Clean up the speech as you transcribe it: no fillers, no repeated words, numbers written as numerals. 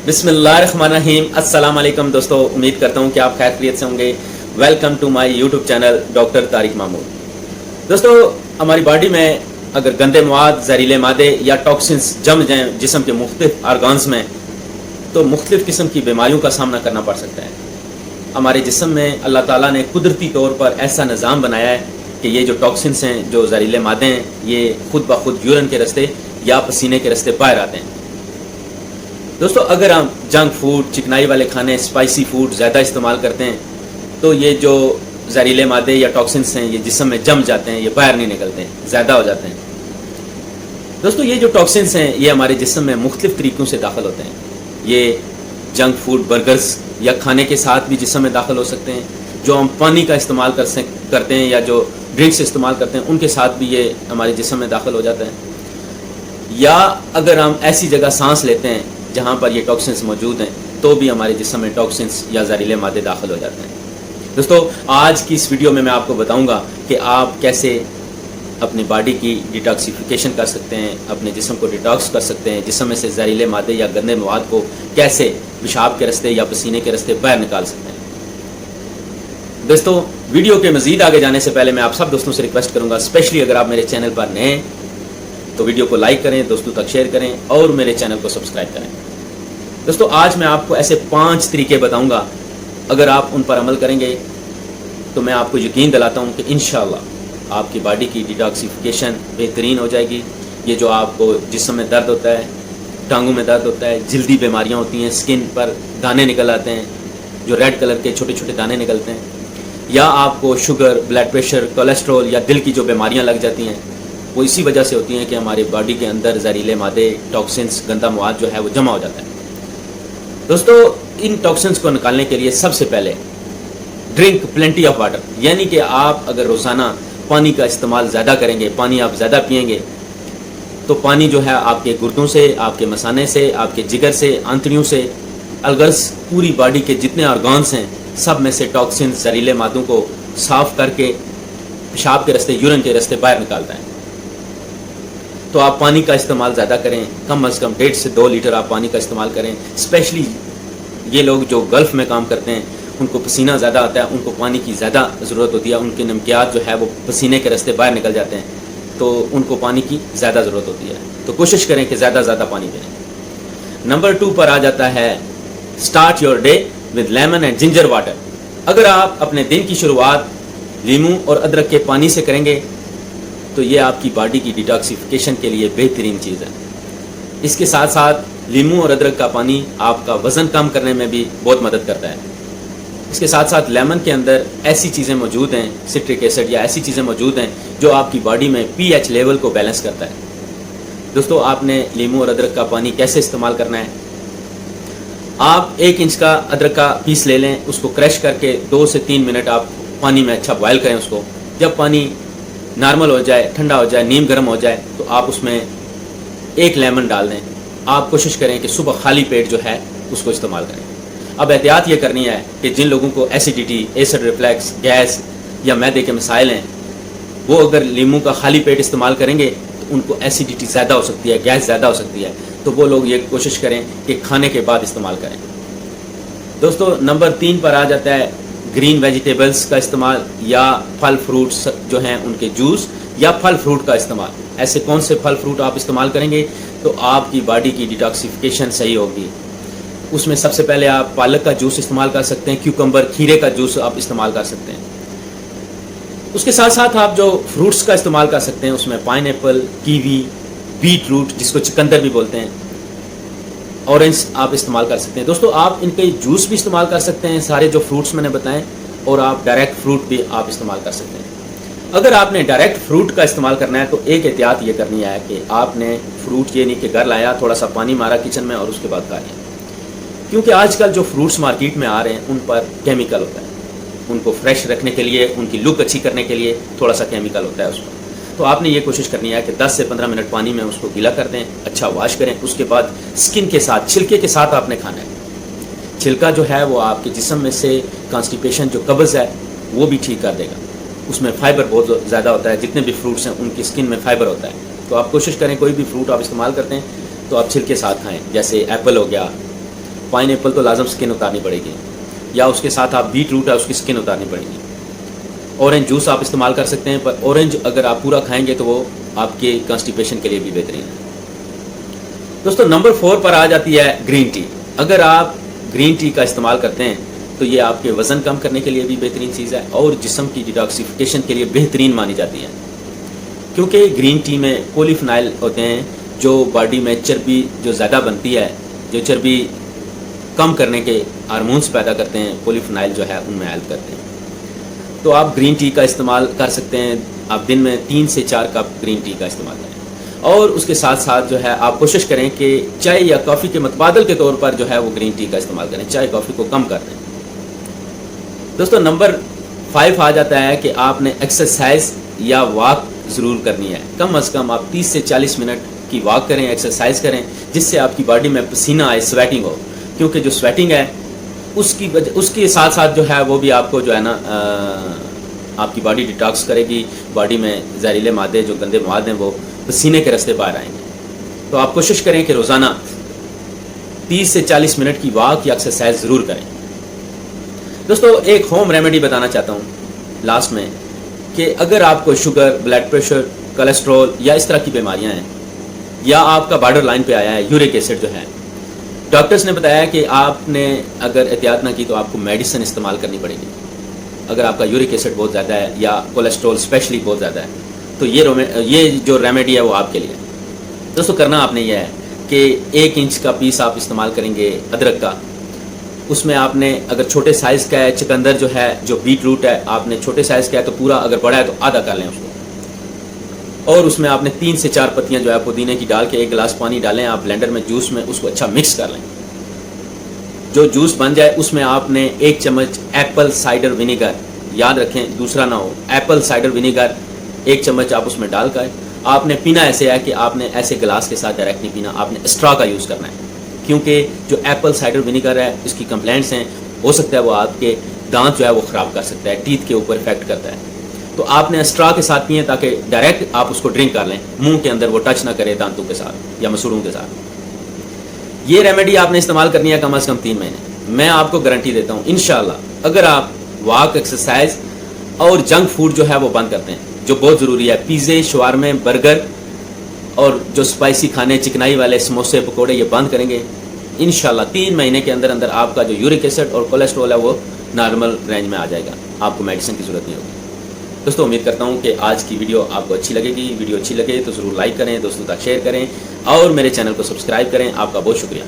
बिस्मिल्लाहिर्रहमानिर्रहीम। अस्सलाम वालेकुम दोस्तों, उम्मीद करता हूँ कि आप खैर खैरियत से होंगे। Welcome to my YouTube channel doctor Tariq Mahmood. दोस्तों, हमारी बॉडी में अगर गंदे मवाद, जहरीले मादे या टॉक्सिन्स जम जाएं जिस्म के मुख्तलिफ आर्गान्स में, तो मुख्तलिफ किस्म की बीमारियों का सामना करना पड़ सकता है। हमारे जिस्म में अल्लाह ताला ने कुदरती तौर पर ऐसा निज़ाम बनाया है कि ये जो टॉक्सिन्स हैं, जो जहरीले मादे हैं, ये खुद ब खुद यूरिन के रास्ते या पसीने के रास्ते बाहर आते हैं। दोस्तों, अगर हम जंक फूड, चिकनाई वाले खाने, स्पाइसी फूड ज़्यादा इस्तेमाल करते हैं तो ये जो जहरीले मादे या टॉक्सिन्स हैं ये जिस्म में जम जाते हैं, ये बाहर नहीं निकलते हैं, ज़्यादा हो जाते हैं। दोस्तों, ये जो टॉक्सिन्स हैं ये हमारे जिस्म में मुख्तलिफ तरीक़ों से दाखिल होते हैं। ये जंक फूड, बर्गर्स या खाने के साथ भी जिस्म में दाखिल हो सकते हैं। जो हम पानी का इस्तेमाल करते हैं या जो ड्रिंक्स इस्तेमाल करते हैं उनके साथ भी ये हमारे जिस्म में दाखिल हो जाता है। या अगर हम ऐसी जगह सांस लेते हैं जहाँ पर ये टॉक्सिन्स मौजूद हैं तो भी हमारे जिस्म में टॉक्सिन्स या जहरीले मादे दाखिल हो जाते हैं। दोस्तों, आज की इस वीडियो में मैं आपको बताऊंगा कि आप कैसे अपनी बॉडी की डिटॉक्सिफिकेशन कर सकते हैं, अपने जिस्म को डिटॉक्स कर सकते हैं, जिस्म में से जहरीले मादे या गंदे मवाद को कैसे पेशाब के रास्ते या पसीने के रास्ते बाहर निकाल सकते हैं। दोस्तों, वीडियो के मज़ीद आगे जाने से पहले मैं आप सब दोस्तों से रिक्वेस्ट करूँगा, स्पेशली अगर आप मेरे चैनल पर नए हैं तो वीडियो को लाइक करें, दोस्तों तक शेयर करें और मेरे चैनल को सब्सक्राइब करें। दोस्तों, आज मैं आपको ऐसे 5 तरीके बताऊंगा, अगर आप उन पर अमल करेंगे तो मैं आपको यकीन दिलाता हूं कि इंशाअल्लाह आपकी बॉडी की डिटॉक्सिफिकेशन बेहतरीन हो जाएगी। ये जो आपको जिस्म में दर्द होता है, टांगों में दर्द होता है, जल्दी बीमारियां होती हैं, स्किन पर दाने निकल आते हैं, जो रेड कलर के छोटे छोटे दाने निकलते हैं, या आपको शुगर, ब्लड प्रेशर, कोलेस्ट्रॉल या दिल की जो बीमारियाँ लग जाती हैं, वो इसी वजह से होती हैं कि हमारे बॉडी के अंदर जहरीले मादे, टॉक्सिन्स, गंदा मवाद जो है वो जमा हो जाता है। दोस्तों, इन टॉक्सिन्स को निकालने के लिए सबसे पहले ड्रिंक प्लेंटी ऑफ वाटर, यानी कि आप अगर रोज़ाना पानी का इस्तेमाल ज़्यादा करेंगे, पानी आप ज़्यादा पिएंगे, तो पानी जो है आपके गुर्दों से, आपके मसाने से, आपके जिगर से, आंतड़ियों से, अलगर्स पूरी बॉडी के जितने ऑर्गन्स हैं सब में से टॉक्सिन्स, जहरीले मादों को साफ़ करके पेशाब के रास्ते, यूरिन के रास्ते बाहर निकालता है। तो आप पानी का इस्तेमाल ज़्यादा करें, कम अज़ कम 1.5 से 2 लीटर आप पानी का इस्तेमाल करें। स्पेशली ये लोग जो गल्फ़ में काम करते हैं उनको पसीना ज़्यादा आता है, उनको पानी की ज़्यादा ज़रूरत होती है, उनके नमकियात जो है वो पसीने के रास्ते बाहर निकल जाते हैं, तो उनको पानी की ज़्यादा ज़रूरत होती है। तो कोशिश करें कि ज़्यादा पानी पिएं। नंबर 2 पर आ जाता है start your day with lemon and ginger water. अगर आप अपने दिन की शुरुआत लीमू और अदरक के पानी से करेंगे तो ये आपकी बॉडी की डिटॉक्सिफिकेशन के लिए बेहतरीन चीज़ है। इसके साथ साथ लीमू और अदरक का पानी आपका वज़न कम करने में भी बहुत मदद करता है। इसके साथ साथ लेमन के अंदर ऐसी चीज़ें मौजूद हैं, सिट्रिक एसिड या ऐसी चीज़ें मौजूद हैं जो आपकी बॉडी में pH लेवल को बैलेंस करता है। दोस्तों, आपने लीमू और अदरक का पानी कैसे इस्तेमाल करना है? आप 1 इंच का अदरक का पीस ले लें, उसको क्रश करके 2 से 3 मिनट आप पानी में अच्छा बॉयल करें उसको। जब पानी नॉर्मल हो जाए, ठंडा हो जाए, नीम गर्म हो जाए, तो आप उसमें 1 लेमन डाल दें। आप कोशिश करें कि सुबह खाली पेट जो है उसको इस्तेमाल करें। अब एहतियात ये करनी है कि जिन लोगों को एसिडिटी, एसिड रिफ्लैक्स, गैस या मैदे के मसाइल हैं, वो अगर लीमू का खाली पेट इस्तेमाल करेंगे तो उनको एसिडिटी ज़्यादा हो सकती है, गैस ज़्यादा हो सकती है, तो वो लोग ये कोशिश करें कि खाने के बाद इस्तेमाल करें। दोस्तों, नंबर 3 पर आ जाता है ग्रीन वेजिटेबल्स का इस्तेमाल या फल फ्रूट्स जो हैं उनके जूस या फल फ्रूट का इस्तेमाल। ऐसे कौन से फल फ्रूट आप इस्तेमाल करेंगे तो आपकी बॉडी की डिटॉक्सिफिकेशन सही होगी? उसमें सबसे पहले आप पालक का जूस इस्तेमाल कर सकते हैं, क्यूकम्बर, खीरे का जूस आप इस्तेमाल कर सकते हैं। उसके साथ साथ आप जो फ्रूट्स का इस्तेमाल कर सकते हैं उसमें पाइनएप्पल, कीवी, बीट रूट जिसको चुकंदर भी बोलते हैं, ऑरेंज आप इस्तेमाल कर सकते हैं। दोस्तों, आप इनके जूस भी इस्तेमाल कर सकते हैं, सारे जो फ्रूट्स मैंने बताएं, और आप डायरेक्ट फ्रूट भी आप इस्तेमाल कर सकते हैं। अगर आपने डायरेक्ट फ्रूट का इस्तेमाल करना है तो एक एहतियात ये करनी है कि आपने फ्रूट ये नहीं कि घर लाया, थोड़ा सा पानी मारा किचन में और उसके बाद खा लिया, क्योंकि आजकल जो फ्रूट्स मार्केट में आ रहे हैं उन पर केमिकल होता है। उनको फ्रेश रखने के लिए, उनकी लुक अच्छी करने के लिए थोड़ा सा केमिकल होता है उसमें। तो आपने ये कोशिश करनी है कि 10 से 15 मिनट पानी में उसको गीला कर दें, अच्छा वॉश करें, उसके बाद स्किन के साथ, छिलके के साथ आपने खाना है। छिलका जो है वो आपके जिस्म में से कॉन्स्टिपेशन, जो कब्ज़ है, वो भी ठीक कर देगा। اس میں فائبر بہت زیادہ ہوتا ہے، جتنے بھی فروٹس ہیں ان کی اسکن میں فائبر ہوتا ہے. تو آپ کوشش کریں کوئی بھی فروٹ آپ استعمال کرتے ہیں تو آپ چھلکے ساتھ کھائیں. جیسے ایپل ہو گیا، پائن ایپل تو لازم اسکن اتارنی پڑے گی، یا اس کے ساتھ آپ بیٹ روٹ ہے اس کی اسکن اتارنی پڑے گی. اورنج جوس آپ استعمال کر سکتے ہیں، پر اورنج اگر آپ پورا کھائیں گے تو وہ آپ کے کانسٹیپیشن کے لیے بھی بہترین ہے. دوستو نمبر 4 پر آ جاتی ہے گرین ٹی. اگر آپ گرین ٹی کا استعمال کرتے ہیں تو یہ آپ کے وزن کم کرنے کے لیے بھی بہترین چیز ہے اور جسم کی ڈیٹاکسیفیکیشن کے لیے بہترین مانی جاتی ہے، کیونکہ گرین ٹی میں پولی فینائل ہوتے ہیں جو باڈی میں چربی جو زیادہ بنتی ہے، جو چربی کم کرنے کے ہارمونس پیدا کرتے ہیں، پولی فینائل جو ہے ان میں ہیلپ کرتے ہیں. تو آپ گرین ٹی کا استعمال کر سکتے ہیں. آپ دن میں 3 سے 4 کپ گرین ٹی کا استعمال کریں، اور اس کے ساتھ ساتھ جو ہے آپ کوشش کریں کہ چائے یا کافی کے متبادل کے طور پر جو ہے وہ گرین ٹی کا استعمال کریں، چائے کافی کو کم کر دیں. دوستو نمبر 5 آ جاتا ہے کہ آپ نے ایکسرسائز یا واک ضرور کرنی ہے. کم از کم آپ 30 سے 40 منٹ کی واک کریں، ایکسرسائز کریں، جس سے آپ کی باڈی میں پسینہ آئے، سویٹنگ ہو. کیونکہ جو سویٹنگ ہے اس کے ساتھ ساتھ جو ہے وہ بھی آپ کو جو ہے نا آپ کی باڈی ڈیٹاکس کرے گی. باڈی میں زہریلے مادے جو گندے مواد ہیں وہ پسینے کے راستے باہر آئیں گے. تو آپ کوشش کریں کہ روزانہ 30 سے 40 منٹ کی واک یا ایکسرسائز ضرور کریں. دوستو ایک ہوم ریمیڈی بتانا چاہتا ہوں لاسٹ میں، کہ اگر آپ کو شوگر، بلڈ پریشر، کولیسٹرول یا اس طرح کی بیماریاں ہیں، یا آپ کا بارڈر لائن پہ آیا ہے یورک ایسڈ جو ہے، ڈاکٹرز نے بتایا کہ آپ نے اگر احتیاط نہ کی تو آپ کو میڈیسن استعمال کرنی پڑے گی. اگر آپ کا یورک ایسڈ بہت زیادہ ہے یا کولیسٹرول اسپیشلی بہت زیادہ ہے تو یہ جو ریمیڈی ہے وہ آپ کے لیے. دوستو کرنا آپ نے یہ ہے کہ 1 انچ کا پیس آپ استعمال کریں گے ادرک کا. اس میں آپ نے اگر چھوٹے سائز کا ہے چقندر جو ہے، جو بیٹ روٹ ہے، آپ نے چھوٹے سائز کا ہے تو پورا، اگر بڑا ہے تو آدھا کر لیں اس کو. اور اس میں آپ نے 3 سے 4 پتیاں جو ہے پودینے کی ڈال کے 1 گلاس پانی ڈالیں آپ بلینڈر میں، جوس میں اس کو اچھا مکس کر لیں. جو جوس بن جائے اس میں آپ نے 1 چمچ ایپل سائڈر ونیگر، یاد رکھیں دوسرا نہ ہو، ایپل سائڈر ونیگر 1 چمچ آپ اس میں ڈال کر آپ نے پینا ایسے ہے کہ آپ نے ایسے گلاس کے ساتھ ڈائریکٹ نہیں پینا، آپ نے اسٹرا کا یوز کرنا ہے. کیونکہ جو ایپل سائڈر ونیگر ہے اس کی کمپلینٹس ہیں، ہو سکتا ہے وہ آپ کے دانت جو ہے وہ خراب کر سکتا ہے، ٹیتھ کے اوپر افیکٹ کرتا ہے. تو آپ نے اسٹرا کے ساتھ پئیں تاکہ ڈائریکٹ آپ اس کو ڈرنک کر لیں، منہ کے اندر وہ ٹچ نہ کرے دانتوں کے ساتھ یا مسوڑوں کے ساتھ. یہ ریمیڈی آپ نے استعمال کرنی ہے کم از کم 3 مہینے. میں آپ کو گارنٹی دیتا ہوں انشاءاللہ اگر آپ واک، ایکسرسائز اور جنک فوڈ جو ہے وہ بند کرتے ہیں، جو بہت ضروری ہے، پیزے، شوارمے، برگر اور جو اسپائسی کھانے، چکنائی والے سموسے، پکوڑے، یہ بند کریں گے، انشاءاللہ 3 مہینے کے اندر اندر آپ کا جو یورک ایسڈ اور کولیسٹرول ہے وہ نارمل رینج میں آ جائے گا، آپ کو میڈیسن کی ضرورت نہیں ہوگی. دوستو امید کرتا ہوں کہ آج کی ویڈیو آپ کو اچھی لگے گی. ویڈیو اچھی لگے تو ضرور لائک کریں، دوستوں تک شیئر کریں اور میرے چینل کو سبسکرائب کریں. آپ کا بہت شکریہ.